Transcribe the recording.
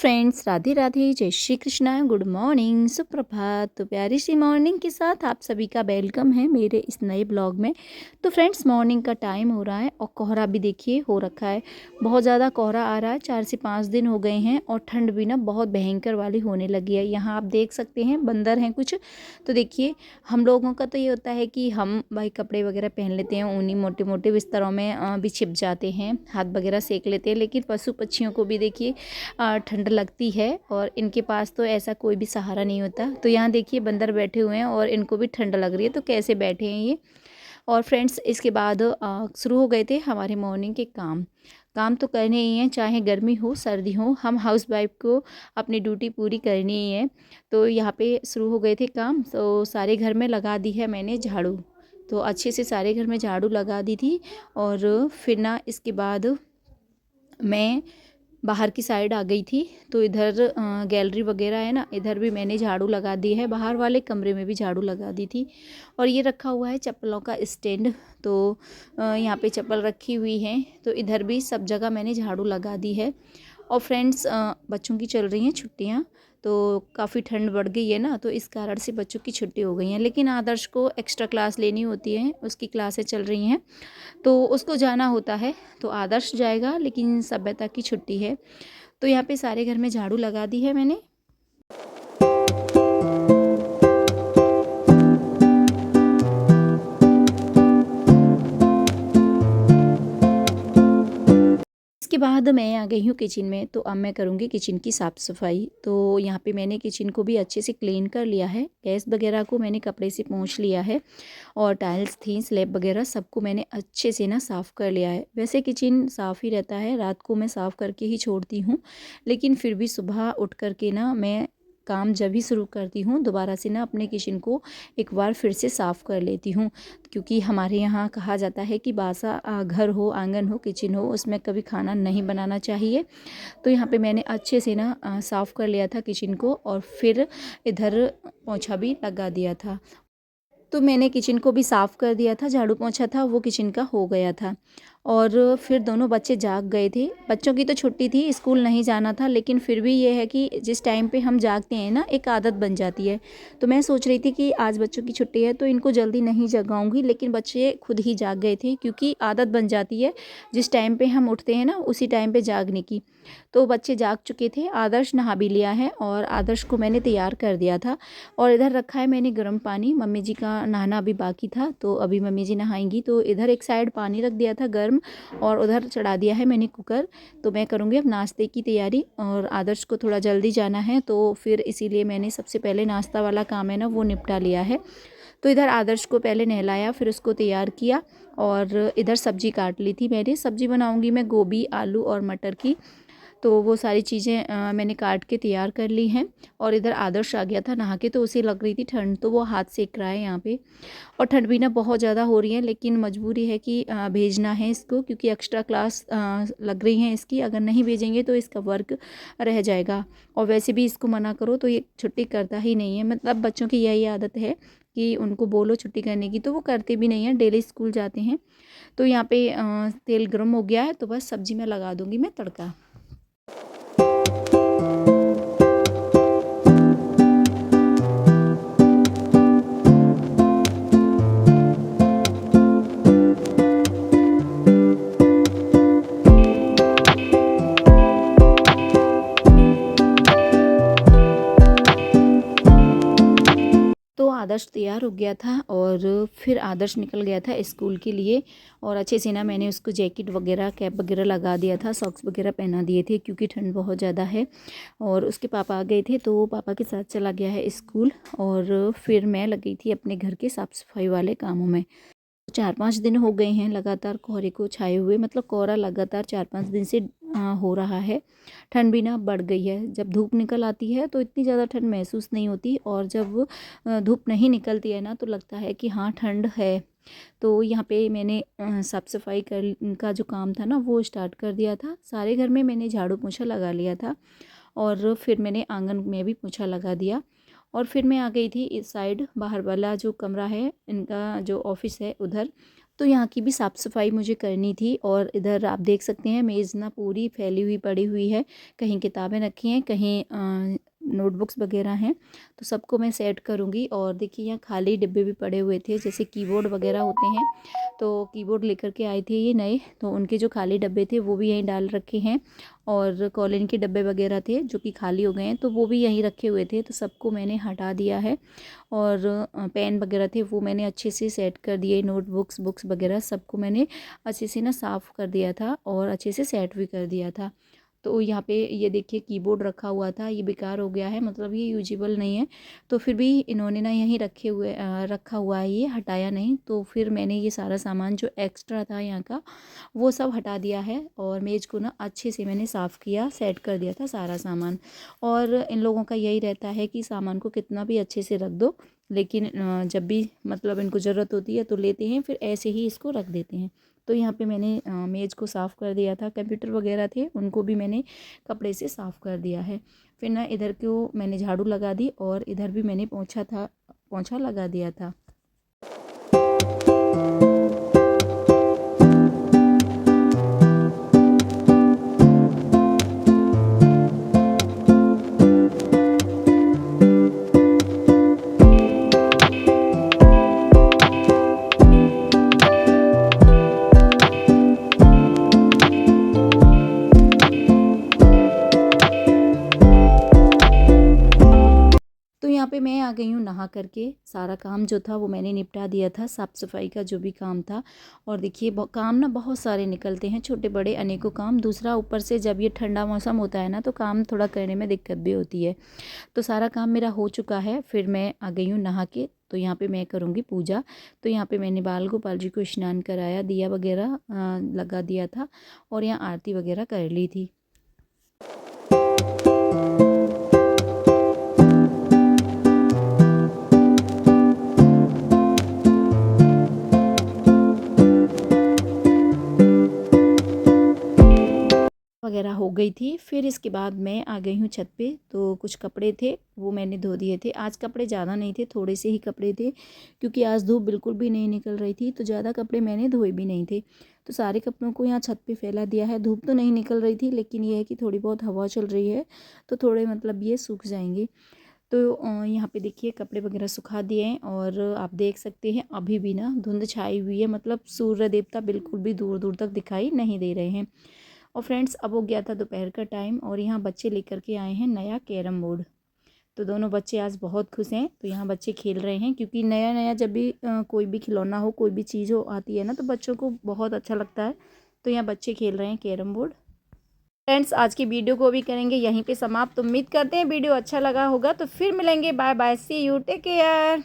Friends, Radhe Radhe, जय Shri Krishna, good morning, सुप्रभात। तो प्यारी सी मॉर्निंग के साथ आप सभी का वेलकम है मेरे इस नए ब्लॉग में। तो फ्रेंड्स, मॉर्निंग का टाइम हो रहा है और कोहरा भी देखिए हो रखा है। बहुत ज़्यादा कोहरा आ रहा है, 4 से 5 दिन हो गए हैं और ठंड भी ना बहुत भयंकर वाली होने लगी है। यहाँ आप देख सकते हैं बंदर हैं कुछ। तो देखिए, हम लोगों का तो ये होता है कि हम भाई कपड़े वगैरह पहन लेते हैं, ऊनी मोटे मोटे बिस्तरों में भी छिप जाते हैं, हाथ वगैरह सेक लेते हैं। लेकिन पशु पक्षियों को भी देखिए ठंड लगती है और इनके पास तो ऐसा कोई भी सहारा नहीं होता। तो यहाँ देखिए बंदर बैठे हुए हैं और इनको भी ठंड लग रही है, तो कैसे बैठे हैं ये। और फ्रेंड्स, इसके बाद शुरू हो गए थे हमारे मॉर्निंग के काम। काम तो करने ही हैं, चाहे गर्मी हो सर्दी हो, हम हाउस वाइफ को अपनी ड्यूटी पूरी करनी ही है। तो यहाँ पे शुरू हो गए थे काम। तो सारे घर में लगा दी है मैंने झाड़ू। तो अच्छे से सारे घर में झाड़ू लगा दी थी। और फिर ना इसके बाद मैं बाहर की साइड आ गई थी। तो इधर गैलरी वगैरह है ना, इधर भी मैंने झाड़ू लगा दी है, बाहर वाले कमरे में भी झाड़ू लगा दी थी। और ये रखा हुआ है चप्पलों का स्टैंड। तो यहाँ पे चप्पल रखी हुई है, तो इधर भी सब जगह मैंने झाड़ू लगा दी है। और फ्रेंड्स, बच्चों की चल रही हैं छुट्टियाँ। तो काफ़ी ठंड बढ़ गई है ना, तो इस कारण से बच्चों की छुट्टी हो गई हैं। लेकिन आदर्श को एक्स्ट्रा क्लास लेनी होती है, उसकी क्लासें चल रही हैं, तो उसको जाना होता है। तो आदर्श जाएगा, लेकिन सभ्यता की छुट्टी है। तो यहाँ पे सारे घर में झाड़ू लगा दी है मैंने। इसके बाद मैं आ गई हूँ किचन में। तो अब मैं करूँगी किचन की साफ़ सफाई। तो यहाँ पे मैंने किचन को भी अच्छे से क्लीन कर लिया है, गैस वगैरह को मैंने कपड़े से पोंछ लिया है और टाइल्स थी, स्लैब वगैरह सबको मैंने अच्छे से ना साफ़ कर लिया है। वैसे किचन साफ़ ही रहता है, रात को मैं साफ़ करके ही छोड़ती हूँ, लेकिन फिर भी सुबह उठ करके ना मैं काम जब भी शुरू करती हूँ दोबारा से ना अपने किचन को एक बार फिर से साफ़ कर लेती हूँ। क्योंकि हमारे यहाँ कहा जाता है कि बासा घर हो, आंगन हो, किचन हो, उसमें कभी खाना नहीं बनाना चाहिए। तो यहाँ पे मैंने अच्छे से ना साफ़ कर लिया था किचन को और फिर इधर पोंछा भी लगा दिया था। तो मैंने किचन को भी साफ़ कर दिया था, झाड़ू पोंछा था वो किचन का हो गया था। और फिर दोनों बच्चे जाग गए थे। बच्चों की तो छुट्टी थी, स्कूल नहीं जाना था, लेकिन फिर भी ये है कि जिस टाइम पे हम जागते हैं ना, एक आदत बन जाती है। तो मैं सोच रही थी कि आज बच्चों की छुट्टी है तो इनको जल्दी नहीं जगाऊंगी, लेकिन बच्चे खुद ही जाग गए थे, क्योंकि आदत बन जाती है जिस टाइम पे हम उठते हैं ना उसी टाइम पे जागने की। तो बच्चे जाग चुके थे। आदर्श नहा भी लिया है और आदर्श को मैंने तैयार कर दिया था। और इधर रखा है मैंने गर्म पानी। मम्मी जी का नहाना अभी बाकी था, तो अभी मम्मी जी नहाएंगी। तो इधर एक साइड पानी रख दिया था गर्म और उधर चढ़ा दिया है मैंने कुकर। तो मैं करूँगी अब नाश्ते की तैयारी। और आदर्श को थोड़ा जल्दी जाना है, तो फिर इसीलिए मैंने सबसे पहले नाश्ता वाला काम है ना वो निपटा लिया है। तो इधर आदर्श को पहले नहलाया, फिर उसको तैयार किया और इधर सब्जी काट ली थी मैंने। सब्जी बनाऊंगी मैं गोभी, आलू और मटर की। तो वो सारी चीज़ें मैंने काट के तैयार कर ली हैं। और इधर आदर्श आ गया था नहा के, तो उसे लग रही थी ठंड, तो वो हाथ सेक रहा है यहाँ पे। और ठंड भी ना बहुत ज़्यादा हो रही है, लेकिन मजबूरी है कि भेजना है इसको, क्योंकि एक्स्ट्रा क्लास लग रही हैं इसकी। अगर नहीं भेजेंगे तो इसका वर्क रह जाएगा। और वैसे भी इसको मना करो तो ये छुट्टी करता ही नहीं है। मतलब बच्चों की यही आदत है कि उनको बोलो छुट्टी करने की तो वो करते भी नहीं हैं, डेली स्कूल जाते हैं। तो यहाँ पे तेल गर्म हो गया है, तो बस सब्जी में लगा दूँगी मैं तड़का। तो आदर्श तैयार हो गया था और फिर आदर्श निकल गया था स्कूल के लिए। और अच्छे से ना मैंने उसको जैकेट वगैरह, कैप वगैरह लगा दिया था, सॉक्स वगैरह पहना दिए थे, क्योंकि ठंड बहुत ज़्यादा है। और उसके पापा आ गए थे, तो वो पापा के साथ चला गया है स्कूल। और फिर मैं लगी थी अपने घर के साफ़ सफाई वाले कामों में। 4-5 दिन हो गए हैं लगातार कोहरे को छाए हुए। मतलब कोहरा लगातार 4-5 दिन से हो रहा है। ठंड भी ना बढ़ गई है। जब धूप निकल आती है तो इतनी ज़्यादा ठंड महसूस नहीं होती, और जब धूप नहीं निकलती है ना तो लगता है कि हाँ ठंड है। तो यहाँ पे मैंने साफ़ सफाई कर का जो काम था ना वो स्टार्ट कर दिया था। सारे घर में मैंने झाड़ू पोंछा लगा लिया था और फिर मैंने आंगन में भी पोंछा लगा दिया। और फिर मैं आ गई थी इस साइड, बाहर वाला जो कमरा है इनका, जो ऑफिस है उधर। तो यहाँ की भी साफ़ सफाई मुझे करनी थी। और इधर आप देख सकते हैं मेज़ ना पूरी फैली हुई पड़ी हुई है, कहीं किताबें रखी हैं, कहीं नोटबुक्स वगैरह हैं, तो सबको मैं सेट करूँगी। और देखिए यहाँ खाली डिब्बे भी पड़े हुए थे, जैसे कीबोर्ड वगैरह होते हैं, तो कीबोर्ड लेकर के आए थे ये नए, तो उनके जो खाली डब्बे थे वो भी यहीं डाल रखे हैं। और कॉलिन के डब्बे वगैरह थे जो कि खाली हो गए हैं, तो वो भी यहीं रखे हुए थे, तो सबको मैंने हटा दिया है। और पेन वगैरह थे वो मैंने अच्छे से सेट कर दिए, नोटबुक्स बुक्स वगैरह सबको मैंने अच्छे से ना साफ़ कर दिया था और अच्छे से सेट भी कर दिया था। तो यहाँ पे ये देखिए कीबोर्ड रखा हुआ था, ये बेकार हो गया है, मतलब ये यूजेबल नहीं है, तो फिर भी इन्होंने ना यहीं रखा हुआ है, ये हटाया नहीं। तो फिर मैंने ये सारा सामान जो एक्स्ट्रा था यहाँ का वो सब हटा दिया है और मेज़ को ना अच्छे से मैंने साफ़ किया, सेट कर दिया था सारा सामान। और इन लोगों का यही रहता है कि सामान को कितना भी अच्छे से रख दो, लेकिन जब भी मतलब इनको ज़रूरत होती है तो लेते हैं, फिर ऐसे ही इसको रख देते हैं। तो यहाँ पे मैंने मेज़ को साफ़ कर दिया था, कंप्यूटर वगैरह थे उनको भी मैंने कपड़े से साफ़ कर दिया है। फिर ना इधर को मैंने झाड़ू लगा दी और इधर भी मैंने पोंछा लगा दिया था। तो यहाँ पे मैं आ गई हूँ नहा करके, सारा काम जो था वो मैंने निपटा दिया था, साफ़ सफाई का जो भी काम था। और देखिए काम ना बहुत सारे निकलते हैं, छोटे बड़े अनेकों काम। दूसरा ऊपर से जब ये ठंडा मौसम होता है ना तो काम थोड़ा करने में दिक्कत भी होती है। तो सारा काम मेरा हो चुका है, फिर मैं आ गई हूँ नहा के। तो यहाँ पे मैं करूँगी पूजा। तो यहाँ पे मैंने बाल गोपाल जी को स्नान कराया, दिया वगैरह लगा दिया था और यहाँ आरती वगैरह कर ली थी। वगैरह हो गई थी। फिर इसके बाद मैं आ गई हूँ छत पे। तो कुछ कपड़े थे वो मैंने धो दिए थे। आज कपड़े ज़्यादा नहीं थे, थोड़े से ही कपड़े थे, क्योंकि आज धूप बिल्कुल भी नहीं निकल रही थी, तो ज़्यादा कपड़े मैंने धोए भी नहीं थे। तो सारे कपड़ों को यहाँ छत पे फैला दिया है। धूप तो नहीं निकल रही थी, लेकिन ये है कि थोड़ी बहुत हवा चल रही है, तो थोड़े मतलब ये सूख जाएंगे। तो यहाँ पे देखिए कपड़े वगैरह सुखा दिए हैं और आप देख सकते हैं अभी भी ना धुंध छाई हुई है, मतलब सूर्य देवता बिल्कुल भी दूर दूर तक दिखाई नहीं दे रहे हैं। और फ्रेंड्स अब हो गया था दोपहर का टाइम और यहाँ बच्चे लेकर के आए हैं नया कैरम बोर्ड। तो दोनों बच्चे आज बहुत खुश हैं। तो यहाँ बच्चे खेल रहे हैं, क्योंकि नया नया जब भी कोई भी खिलौना हो, कोई भी चीज़ हो आती है ना, तो बच्चों को बहुत अच्छा लगता है। तो यहाँ बच्चे खेल रहे हैं कैरम बोर्ड। फ्रेंड्स आज की वीडियो को भी करेंगे यहीं पे समाप्त। उम्मीद करते हैं वीडियो अच्छा लगा होगा, तो फिर मिलेंगे। Bye bye, see you, take care.